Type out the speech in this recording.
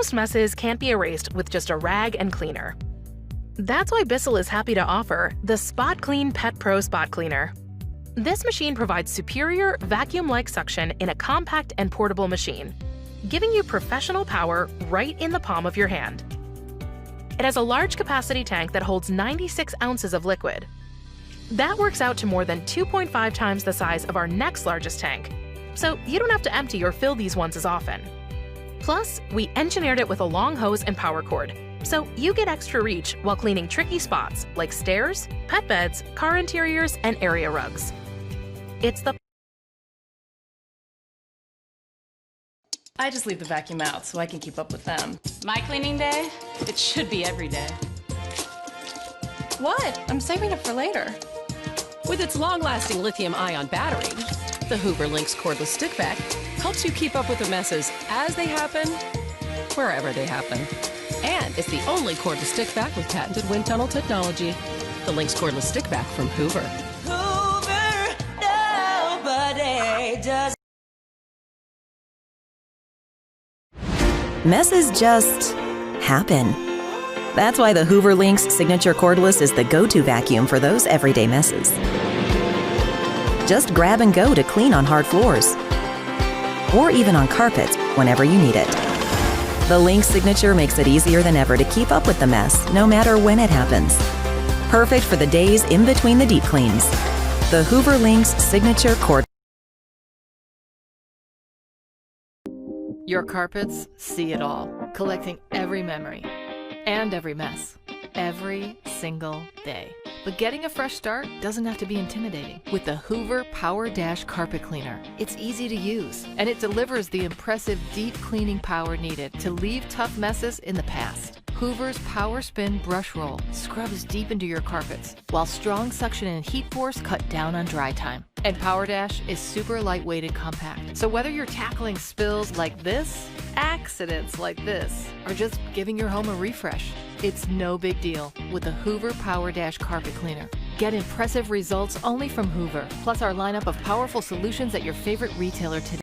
most messes can't be erased with just a rag and cleaner. That's why BISSELL is happy to offer the SpotClean Pet Pro Spot Cleaner. This machine provides superior vacuum-like suction in a compact and portable machine, giving you professional power right in the palm of your hand. It has a large capacity tank that holds 96 ounces of liquid. That works out to more than 2.5 times the size of our next largest tank, so you don't have to empty or fill these ones as often. Plus, we engineered it with a long hose and power cord, so you get extra reach while cleaning tricky spots like stairs, pet beds, car interiors, and area rugs. It's the I just leave the vacuum out so I can keep up with them. My cleaning day? It should be every day. What? I'm saving it for later. With its long-lasting lithium-ion battery, the Hoover Linx Cordless Stick Vac helps you keep up with the messes as they happen, wherever they happen. And it's the only cordless stick vac with patented wind tunnel technology. The Linx Cordless Stick Vac from Hoover. Hoover, nobody does. Messes just happen. That's why the Hoover Linx Signature Cordless is the go-to vacuum for those everyday messes. Just grab and go to clean on hard floors, or even on carpets whenever you need it. The Linx Signature makes it easier than ever to keep up with the mess, no matter when it happens. Perfect for the days in between the deep cleans. The Hoover Linx Signature Cordless. Your carpets see it all, collecting every memory and every mess, every single day. But getting a fresh start doesn't have to be intimidating. With the Hoover PowerDash Carpet Cleaner, it's easy to use, and it delivers the impressive deep cleaning power needed to leave tough messes in the past. Hoover's Power Spin Brush Roll scrubs deep into your carpets, while strong suction and heat force cut down on dry time. And PowerDash is super lightweight and compact, so whether you're tackling spills like this, accidents like this, or just giving your home a refresh, it's no big deal with the Hoover PowerDash Carpet Cleaner. Get impressive results only from Hoover, plus our lineup of powerful solutions at your favorite retailer today.